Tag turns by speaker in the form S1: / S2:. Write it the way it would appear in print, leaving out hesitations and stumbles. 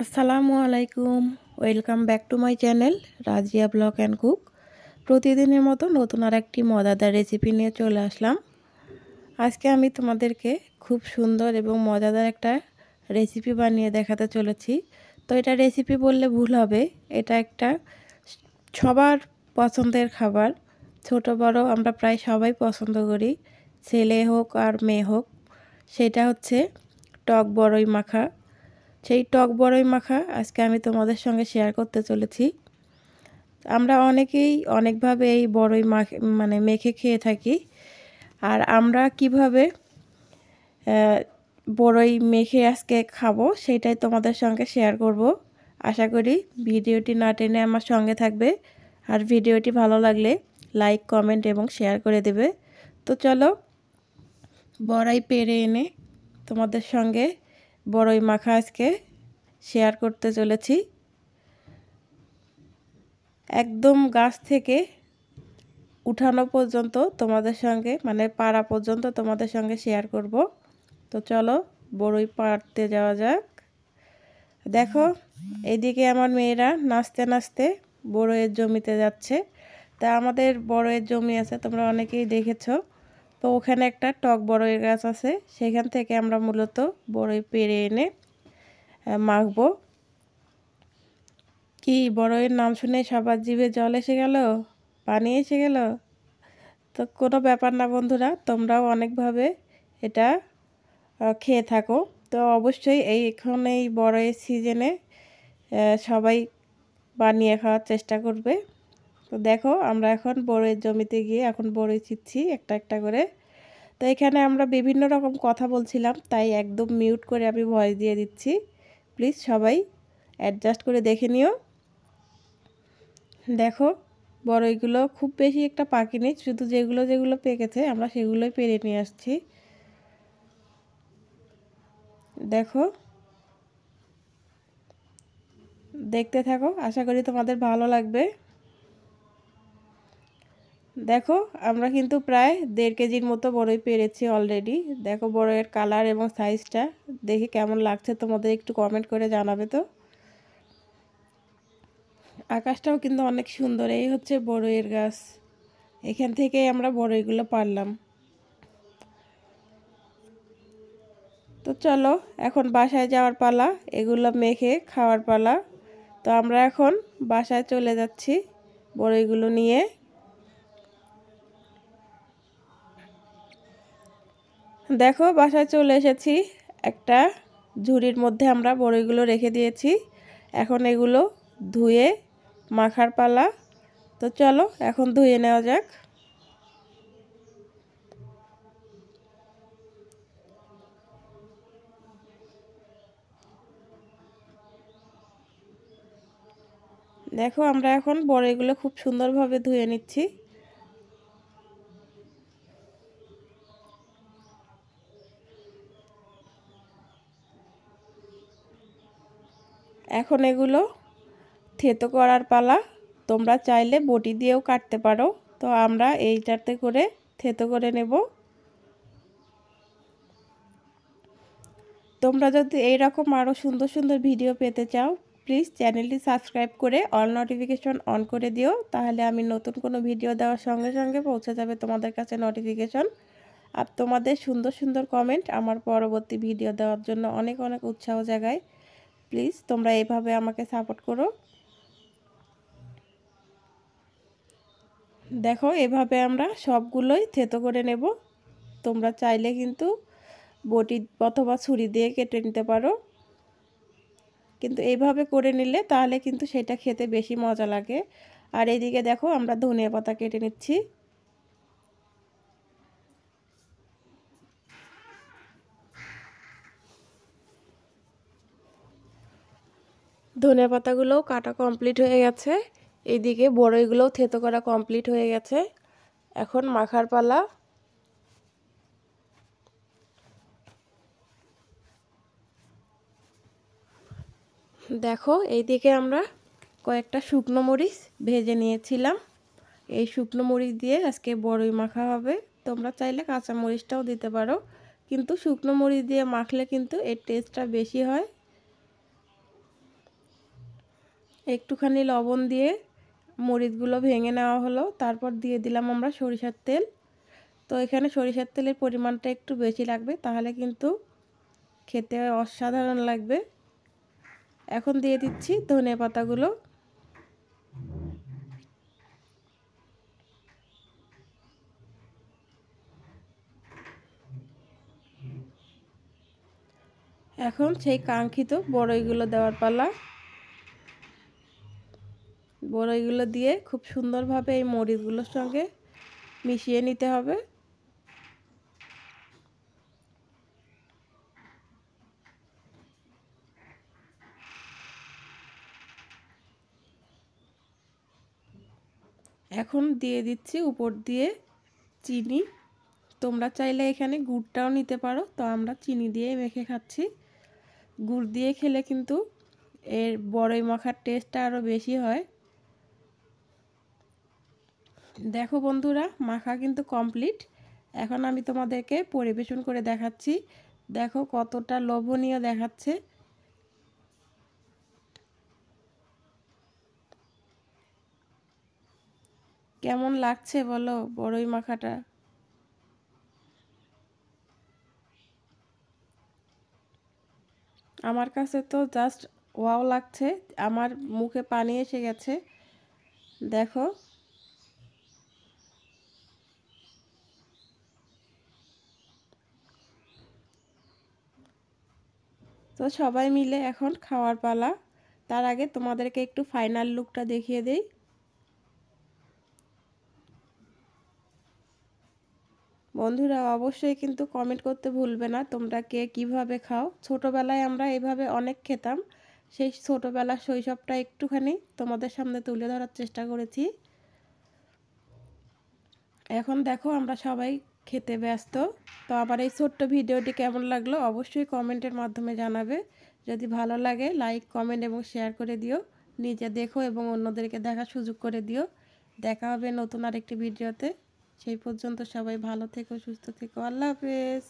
S1: আসসালামু আলাইকুম। Welcome back to my channel Razia blog and cook. প্রতিদিনের মতো নতুন আর একটি মজাদার রেসিপি নিয়ে চলে আসলাম। আজকে আমি তোমাদেরকে খুব সুন্দর এবং মজাদার একটা রেসিপি বানিয়ে দেখাতে চলেছি। তো এটা রেসিপি বললে ভুল হবে, এটা একটা সবার পছন্দের খাবার। ছোট বড় আমরা প্রায় সবাই পছন্দ করি, ছেলে হোক আর মেয়ে হোক। সেটা হচ্ছে টক বড়ই মাখা। সেই টক বড়ই মাখা আজকে আমি তোমাদের সঙ্গে শেয়ার করতে চলেছি। আমরা অনেকেই অনেকভাবে এই বড়ই মেখে খেয়ে থাকি। আর আমরা কিভাবে বড়ই মেখে আজকে খাবো সেটাই তোমাদের সঙ্গে শেয়ার করব। আশা করি ভিডিওটি না টেনে আমার সঙ্গে থাকবে। আর ভিডিওটি ভালো লাগলে লাইক, কমেন্ট এবং শেয়ার করে দেবে। তো চলো বড়ই পেড়ে এনে তোমাদের সঙ্গে বড়ই মাখা আজকে শেয়ার করতে চলেছি। একদম গাছ থেকে উঠানো পর্যন্ত তোমাদের সঙ্গে পাড়া পর্যন্ত তোমাদের সঙ্গে শেয়ার করব। তো চলো বড়ই পাড়তে যাওয়া যাক। দেখো এইদিকে আমার মেয়েরা নাচতে নাচতে বড়ইয়ের জমিতে যাচ্ছে। তা আমাদের বড়ইয়ের জমি আছে, তোমরা অনেকেই দেখেছো। তো ওখানে একটা টক বড়ইয়ের গাছ আছে, সেখান থেকে আমরা মূলত বড়ই পেড়ে এনে মাখবো। কি বড়ইয়ের নাম শুনে সবার জিভে জল এসে গেল, পানি এসে গেল? তো কোনো ব্যাপার না বন্ধুরা, তোমরাও অনেকভাবে এটা খেয়ে থাকো। তো অবশ্যই এখন এই বড়ইয়ের সিজনে সবাই বানিয়ে খাওয়ার চেষ্টা করবে। তো দেখো আমরা এখন বড়ইয়ের জমিতে গিয়ে এখন বড়ই ছিঁচ্ছি একটা একটা করে। তো এখানে আমরা বিভিন্ন রকম কথা বলছিলাম, তাই একদম মিউট করে আমি ভয়েস দিয়ে দিচ্ছি। প্লিজ সবাই অ্যাডজাস্ট করে দেখে নিও। দেখো বড়ইগুলো খুব বেশি একটা পাকেনি, শুধু যেগুলো যেগুলো পেকেছে আমরা সেগুলোই পেরে নিয়ে আসছি। দেখো দেখতে থাকো, আশা করি তোমাদের ভালো লাগবে। দেখো আমরা কিন্তু প্রায় 1.5 কেজির মতো বড়ই পেরেছি অলরেডি। দেখো বড়ইয়ের কালার এবং সাইজটা দেখে কেমন লাগছে তোমাদের একটু কমেন্ট করে জানাবে। তো আকাশটাও কিন্তু অনেক সুন্দর। এই হচ্ছে বড়ইয়ের গাছ, এখান থেকেই আমরা বড়ইগুলো পারলাম। তো চলো এখন বাসায় যাওয়ার পালা, এগুলো মেখে খাওয়ার পালা। তো আমরা এখন বাসায় চলে যাচ্ছি বড়ইগুলো নিয়ে। দেখো বাসায় চলে এসেছি, একটা ঝুড়ির মধ্যে আমরা বড়ইগুলো রেখে দিয়েছি। এখন এগুলো ধুয়ে মাখার পালা। তো চলো এখন ধুয়ে নেওয়া যাক। দেখো আমরা এখন বড়ইগুলো খুব সুন্দরভাবে ধুয়ে নিচ্ছি। এখন এগুলো থেতো করার পালা। তোমরা চাইলে বটি দিয়েও কাটতে পারো, তো আমরা এইটাতে করে থেতো করে নেব। তোমরা যদি এইরকম আরও সুন্দর সুন্দর ভিডিও পেতে চাও, প্লিজ চ্যানেলটি সাবস্ক্রাইব করে অল নোটিফিকেশন অন করে দিও, তাহলে আমি নতুন কোনো ভিডিও দেওয়ার সঙ্গে সঙ্গে পৌঁছে যাবে তোমাদের কাছে নোটিফিকেশন। আর তোমাদের সুন্দর সুন্দর কমেন্ট আমার পরবর্তী ভিডিও দেওয়ার জন্য অনেক অনেক উৎসাহ জাগায়। প্লিজ তোমরা এইভাবে আমাকে সাপোর্ট করো। দেখো এভাবে আমরা সবগুলোই থেতো করে নেব। তোমরা চাইলে কিন্তু বটি অথবা ছুরি দিয়ে কেটে নিতে পারো, কিন্তু এইভাবে করে নিলে তাহলে কিন্তু সেটা খেতে বেশি মজা লাগে। আর এইদিকে দেখো আমরা ধনিয়া পাতা কেটে নিচ্ছি। ধনিয়া পাতাগুলোও কাটা কমপ্লিট হয়ে গেছে, এইদিকে বড়ইগুলোও থেতো করা কমপ্লিট হয়ে গেছে। এখন মাখার পালা। দেখো এইদিকে আমরা কয়েকটা শুকনো মরিচ ভেজে নিয়েছিলাম, এই শুকনো মরিচ দিয়ে আজকে বড়ই মাখা হবে। তোমরা চাইলে কাঁচা মরিচটাও দিতে পারো, কিন্তু শুকনো মরিচ দিয়ে মাখলে কিন্তু এর টেস্টটা বেশি হয়। একটুখানি লবণ দিয়ে মরিচগুলো ভেঙে নেওয়া হলো। তারপর দিয়ে দিলাম আমরা সরিষার তেল। তো এখানে সরিষার তেলের পরিমাণটা একটু বেশি লাগবে, তাহলে কিন্তু খেতে অসাধারণ লাগবে। এখন দিয়ে দিচ্ছি ধনে পাতাগুলো। এখন সেই কাঙ্ক্ষিত বড়ইগুলো দেওয়ার পালা। বড়ইগুলো দিয়ে খুব সুন্দরভাবে এই মরিচগুলোর সঙ্গে মিশিয়ে নিতে হবে। এখন দিয়ে দিচ্ছি উপর দিয়ে চিনি। তোমরা চাইলে এখানে গুড়টাও নিতে পারো, তো আমরা চিনি দিয়ে মেখে খাচ্ছি। গুড় দিয়ে খেলে কিন্তু এর বড়ই মাখার টেস্টটা আরও বেশি হয়। দেখো বন্ধুরা, মাখা কিন্তু কমপ্লিট। এখন আমি তোমাদেরকে পরিবেশন করে দেখাচ্ছি। দেখো কতটা লোভনীয় দেখাচ্ছে। কেমন লাগছে বলো বড়ই মাখাটা? আমার কাছে তো জাস্ট ওয়াও লাগছে, আমার মুখে পানি এসে গেছে। দেখো তো সবাই মিলে এখন খাওয়ার পালা। তার আগে তোমাদেরকে একটু ফাইনাল লুকটা দেখিয়ে দেই। বন্ধুরা অবশ্যই কিন্তু কমেন্ট করতে ভুলবে না তোমরা কে কীভাবে খাও। ছোটোবেলায় আমরা এভাবে অনেক খেতাম, সেই ছোটোবেলার শৈশবটা একটুখানি তোমাদের সামনে তুলে ধরার চেষ্টা করেছি। এখন দেখো আমরা সবাই খেতে ব্যস্ত। তো আমার এই ছোট্ট ভিডিওটি কেমন লাগলো অবশ্যই কমেন্টের মাধ্যমে জানাবে। যদি ভালো লাগে লাইক কমেন্ট এবং শেয়ার করে দিও। নিজে দেখো এবং অন্যদেরকে দেখার সুযোগ করে দিও। দেখা হবে নতুন আরেকটি ভিডিওতে। সেই পর্যন্ত সবাই ভালো থেকো, সুস্থ থেকো। আল্লাহ হাফেজ।